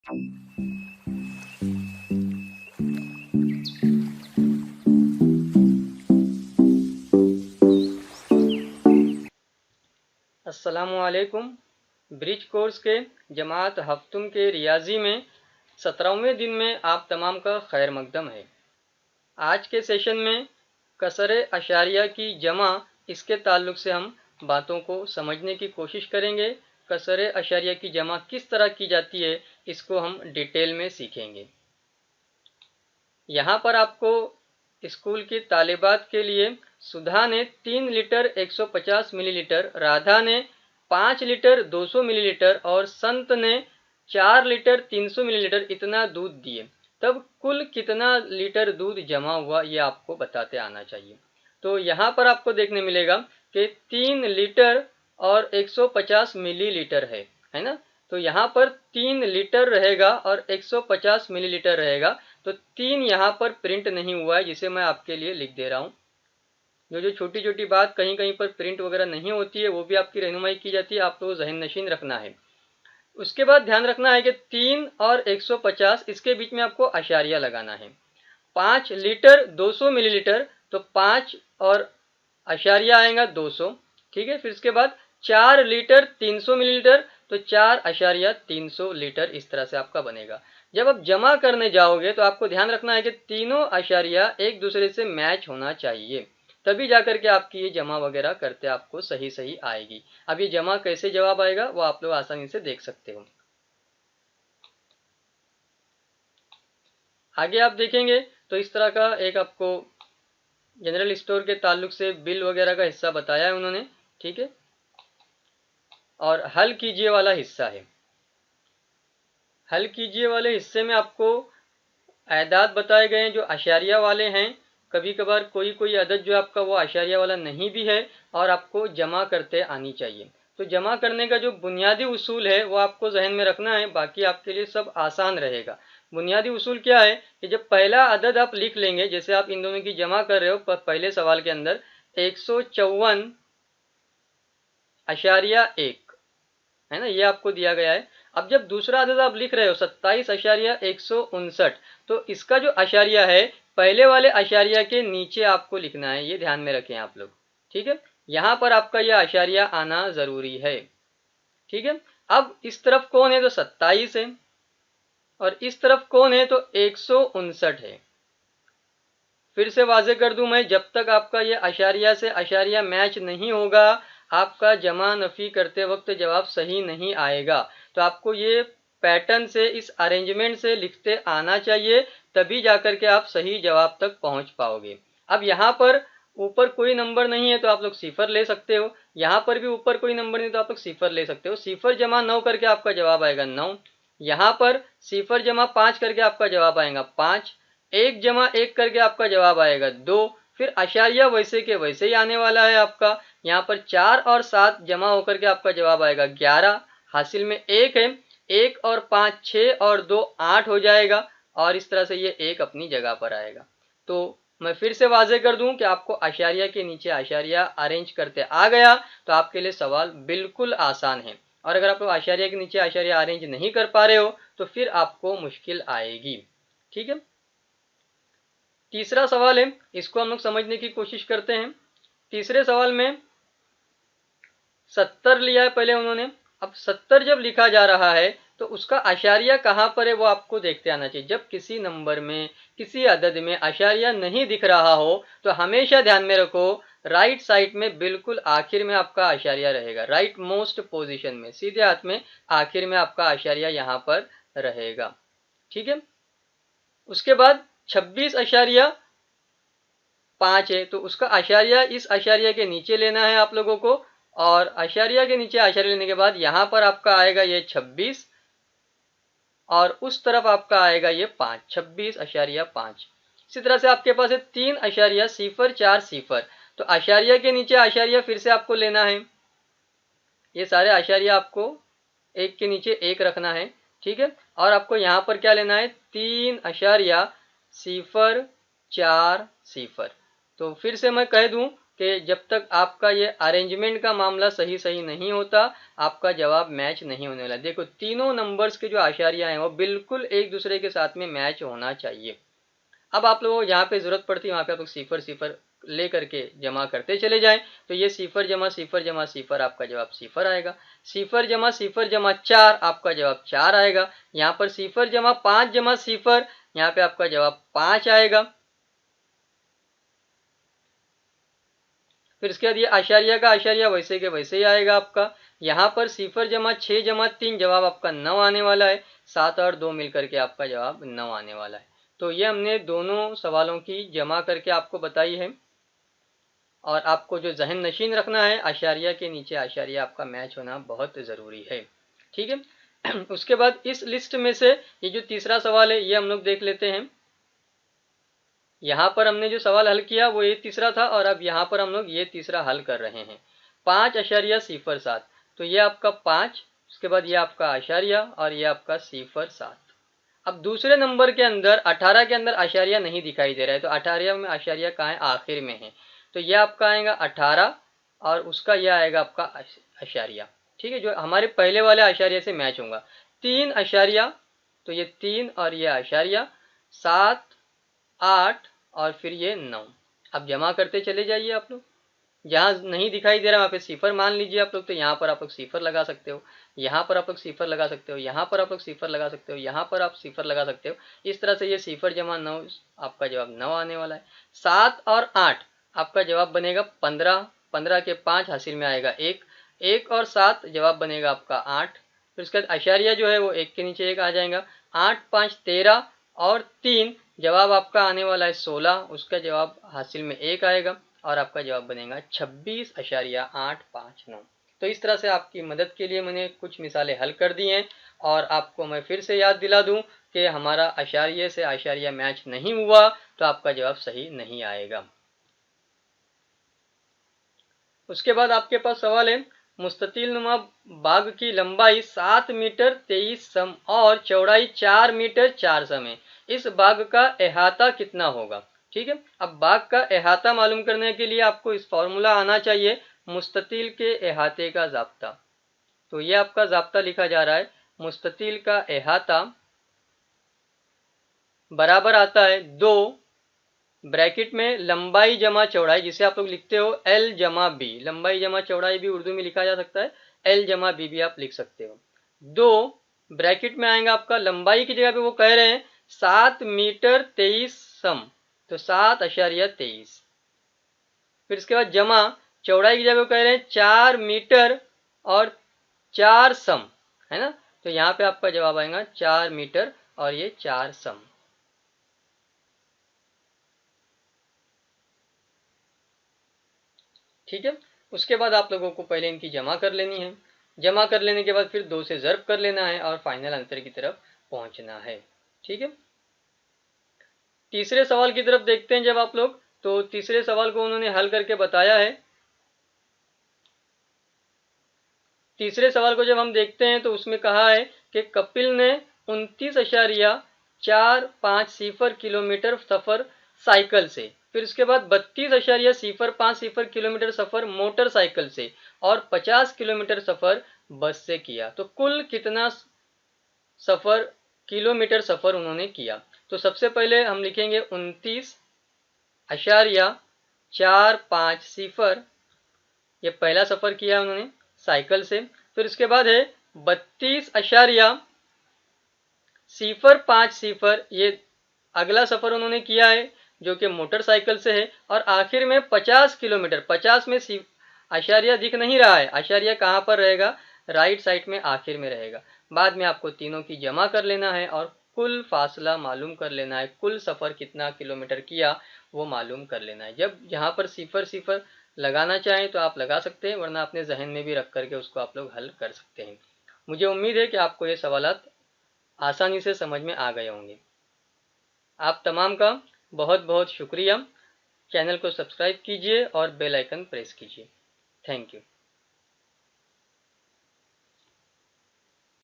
अस्सलामुअलैकुम। Bridge course के जमात हफ्तुम के रियाजी में 17वें दिन में आप तमाम का खैर मकदम है। आज के सेशन में कसरे अशारिया की जमा, इसके ताल्लुक से हम बातों को समझने की कोशिश करेंगे। कसरे अशारिया की जमा किस तरह की जाती है, इसको हम डिटेल में सीखेंगे। यहाँ पर आपको स्कूल की तालिबात के लिए सुधा ने 3 लीटर 150 मिलीलीटर, राधा ने 5 लीटर 200 मिलीलीटर और संत ने 4 लीटर 300 मिलीलीटर इतना दूध दिए। तब कुल कितना लीटर दूध जमा हुआ, ये आपको बताते आना चाहिए। तो यहाँ पर आपको देखने मिलेगा कि 3 लीटर और 150 मिलीलीटर है ना। तो यहाँ पर 3 लीटर रहेगा और 150 मिलीलीटर रहेगा। तो 3 यहाँ पर प्रिंट नहीं हुआ है, जिसे मैं आपके लिए लिख दे रहा हूँ। जो छोटी छोटी बात कहीं कहीं पर प्रिंट वगैरह नहीं होती है, वो भी आपकी रहनुमाई की जाती है, आप लोगों को जहन नशीन रखना है। उसके बाद ध्यान रखना है कि 3 और 150 इसके बीच में आपको अशारिया लगाना है। 5 लीटर 200 मिलीलीटर, तो 5 और अशारिया आएगा 200। ठीक है। फिर इसके बाद 4 लीटर 300 मिलीलीटर, तो 4 अशारिया 300 लीटर, इस तरह से आपका बनेगा। जब आप जमा करने जाओगे तो आपको ध्यान रखना है कि तीनों अशारिया एक दूसरे से मैच होना चाहिए, तभी जाकर के आपकी ये जमा वगैरह करते आपको सही सही आएगी। अब ये जमा कैसे जवाब आएगा वो आप लोग आसानी से देख सकते हो। आगे आप देखेंगे तो इस तरह का एक आपको जनरल स्टोर के ताल्लुक से बिल वगैरह का हिस्सा बताया है उन्होंने। ठीक है। और हल कीजिए वाला हिस्सा है। हल कीजिए वाले हिस्से में आपको आदाद बताए गए हैं जो अशारिया वाले हैं। कभी कभार कोई कोई अदद जो आपका वो अशारिया वाला नहीं भी है, और आपको जमा करते आनी चाहिए। तो जमा करने का जो बुनियादी उसूल है वो आपको जहन में रखना है, बाकी आपके लिए सब आसान रहेगा। बुनियादी उसूल क्या है कि जब पहला अदद आप लिख लेंगे, जैसे आप इन दोनों की जमा कर रहे हो पहले सवाल के अंदर 154.1 है ना, ये आपको दिया गया है। अब जब दूसरा अदद आप लिख रहे हो 27.159, तो इसका जो अशारिया है पहले वाले अशारिया के नीचे आपको लिखना है, ये ध्यान में रखें आप लोग। ठीक है। यहां पर आपका यह अशारिया आना जरूरी है। ठीक है। अब इस तरफ कौन है तो 27 है, और इस तरफ कौन है तो 159 है। फिर से वाजे कर दूं मैं, जब तक आपका ये अशारिया से अशारिया मैच नहीं होगा, आपका जमा नफी करते वक्त जवाब सही नहीं आएगा। तो आपको ये पैटर्न से, इस अरेंजमेंट से लिखते आना चाहिए, तभी जाकर के आप सही जवाब तक पहुंच पाओगे। अब यहाँ पर ऊपर कोई नंबर नहीं है तो आप लोग सिफर ले सकते हो, यहाँ पर भी ऊपर कोई नंबर नहीं तो आप लोग सिफर ले सकते हो। सिफर जमा 9 करके आपका जवाब आएगा 9। यहाँ पर सिफर जमा 5 करके आपका जवाब आएगा 5। 1 जमा 1 करके आपका जवाब आएगा 2। फिर अशारिया वैसे के वैसे ही आने वाला है आपका। यहाँ पर 4 और 7 जमा होकर के आपका जवाब आएगा 11। हासिल में 1 है, 1 और 5 6 और 2 8 हो जाएगा, और इस तरह से ये 1 अपनी जगह पर आएगा। तो मैं फिर से वाजे कर दूं कि आपको अशारिया के नीचे अशारिया अरेंज करते आ गया तो आपके लिए सवाल बिल्कुल आसान है। और अगर आप अशारिया के नीचे अशारिया अरेंज नहीं कर पा रहे हो तो फिर आपको मुश्किल आएगी। ठीक है। तीसरा सवाल है, इसको हम लोग समझने की कोशिश करते हैं। तीसरे सवाल में 70 लिया है पहले उन्होंने। अब 70 जब लिखा जा रहा है तो उसका अशारिया कहाँ पर है वो आपको देखते आना चाहिए। जब किसी नंबर में, किसी अदद में अशारिया नहीं दिख रहा हो तो हमेशा ध्यान में रखो, राइट साइड में बिल्कुल आखिर में आपका अशारिया रहेगा, राइट मोस्ट पोजीशन में, सीधे हाथ में आखिर में आपका अशारिया यहाँ पर रहेगा। ठीक है। उसके बाद 26.5 है, तो उसका अशारिया इस अशारिया के नीचे लेना है आप लोगों को, और अशारिया के नीचे अशारिया लेने के बाद यहां पर आपका आएगा ये 26, और उस तरफ आपका आएगा ये 5, 26.5। इसी तरह से आपके पास है 3 अशारिया 0 4 0, तो अशारिया के नीचे अशारिया फिर से आपको लेना है। ये सारे अशारिया आपको एक के नीचे एक रखना है। ठीक है। और आपको यहाँ पर क्या लेना है 3.0 4 0। तो फिर से मैं कह दूं कि जब तक आपका ये अरेंजमेंट का मामला सही सही नहीं होता, आपका जवाब मैच नहीं होने वाला। देखो तीनों नंबर्स के जो आशारियां हैं वो बिल्कुल एक दूसरे के साथ में मैच होना चाहिए। अब आप लोगों को जहाँ पे जरूरत पड़ती है वहाँ पे आप लोग सिफर सिफर ले करके जमा करते चले जाएं, तो ये सिफर जमा सिफर जमा सिफर आपका जवाब सिफर आएगा। सिफर जमा 4 आपका जवाब 4 आएगा। यहाँ पर सिफर जमा 5 जमा सिफर, यहाँ पे आपका जवाब 5 आएगा। फिर इसके बाद ये आशारिया का आशारिया वैसे के वैसे ही आएगा आपका। यहाँ पर सिफर जमा 6 जमा 3 जवाब आपका 9 आने वाला है। 7 और 2 मिलकर के आपका जवाब 9 आने वाला है। तो ये हमने दोनों सवालों की जमा करके आपको बताई है, और आपको जो जहन नशीन रखना है, आशारिया के नीचे आशारिया आपका मैच होना बहुत ज़रूरी है। ठीक है। उसके बाद इस लिस्ट में से ये जो तीसरा सवाल है ये हम लोग देख लेते हैं। यहाँ पर हमने जो सवाल हल किया वो ये तीसरा था, और अब यहाँ पर हम लोग ये तीसरा हल कर रहे हैं। 5.07, तो ये आपका 5, उसके बाद ये आपका आशारिया और ये आपका 0.7। अब दूसरे नंबर के अंदर 18 के अंदर आशारिया नहीं दिखाई दे रहा है, तो 18 में आशारिया कहाँ है? आखिर में है। तो ये आपका आएगा 18 और उसका यह आएगा आपका आशारिया। ठीक है, जो हमारे पहले वाले आशारिया से मैच होगा। 3 आशारिया, तो ये 3 और ये आशारिया, 7 8 और फिर ये 9। अब जमा करते चले जाइए आप लोग। जहाँ नहीं दिखाई दे रहा वहाँ पे सिफर मान लीजिए आप लोग, तो यहाँ पर आप लोग सिफर लगा सकते हो, यहाँ पर आप लोग सिफर लगा सकते हो, यहाँ पर आप लोग सिफर लगा सकते हो, यहाँ पर आप सिफर लगा सकते हो। इस तरह से ये सिफर जमा 9 आपका जवाब 9 आने वाला है। 7 और 8 आपका जवाब बनेगा 15, 15 के 5 हासिल में आएगा 1, 1 और 7 जवाब बनेगा आपका 8। फिर उसके बाद आशारिया जो है वो 1 के नीचे 1 आ जाएगा। 8 5 13 और 3 जवाब आपका आने वाला है 16, उसका जवाब हासिल में 1 आएगा और आपका जवाब बनेगा 26.859। तो इस तरह से आपकी मदद के लिए मैंने कुछ मिसालें हल कर दी हैं, और आपको मैं फिर से याद दिला दूं कि हमारा आशारिये से आशारिया मैच नहीं हुआ तो आपका जवाब सही नहीं आएगा। उसके बाद आपके पास सवाल है, मुस्ततिल नुमा बाग की लंबाई 7 मीटर 23 सम और चौड़ाई 4 मीटर 4 सम है। इस बाग का अहाता कितना होगा? ठीक है, अब बाग का अहाता मालूम करने के लिए आपको इस फॉर्मूला आना चाहिए, मुस्ततिल के अहाते का ज़ाब्ता। तो ये आपका ज़ाब्ता लिखा जा रहा है, मुस्ततिल का अहाता बराबर आता है 2 ब्रैकेट में लंबाई जमा चौड़ाई, जिसे आप लोग लिखते हो L जमा बी। लंबाई जमा चौड़ाई भी उर्दू में लिखा जा सकता है, L जमा बी भी आप लिख सकते हो। 2 ब्रैकेट में आएगा आपका लंबाई की जगह पे वो कह रहे हैं 7 मीटर 23 सम, तो 7.23। फिर इसके बाद जमा चौड़ाई की जगह कह रहे हैं 4 मीटर और 4 सम, है ना। तो यहाँ पे आपका जवाब आएगा 4 मीटर और ये 4 सम। ठीक है, उसके बाद आप लोगों को पहले इनकी जमा कर लेनी है। जमा कर लेने के बाद फिर 2 से ज़र्ब कर लेना है और फाइनल आंसर की तरफ पहुंचना है। ठीक है, तीसरे सवाल की तरफ देखते हैं जब आप लोग, तो तीसरे सवाल को उन्होंने हल करके बताया है। तीसरे सवाल को जब हम देखते हैं तो उसमें कहा है कि कपिल ने 29.450 किलोमीटर सफ़र साइकिल से, फिर उसके बाद 32.050 किलोमीटर सफ़र मोटरसाइकिल से और 50 किलोमीटर सफ़र बस से किया। तो कुल कितना सफ़र किलोमीटर सफ़र उन्होंने किया? तो सबसे पहले हम लिखेंगे 29.450, ये पहला सफ़र किया उन्होंने साइकिल से। फिर उसके बाद है 32.050, ये अगला सफ़र उन्होंने किया है जो कि मोटरसाइकिल से है। और आखिर में 50 किलोमीटर, 50 में आशारिया दिख नहीं रहा है, आशारिया कहाँ पर रहेगा? राइट साइड में आखिर में रहेगा। बाद में आपको तीनों की जमा कर लेना है और कुल फासला मालूम कर लेना है, कुल सफ़र कितना किलोमीटर किया वो मालूम कर लेना है। जब यहाँ पर सिफर सिफर लगाना चाहें तो आप लगा सकते हैं, वरना अपने जहन में भी रख करके उसको आप लोग हल कर सकते हैं। मुझे उम्मीद है कि आपको ये सवालात आसानी से समझ में आ गए होंगे। आप तमाम का बहुत बहुत शुक्रिया। चैनल को सब्सक्राइब कीजिए और बेल आइकन प्रेस कीजिए। Thank you.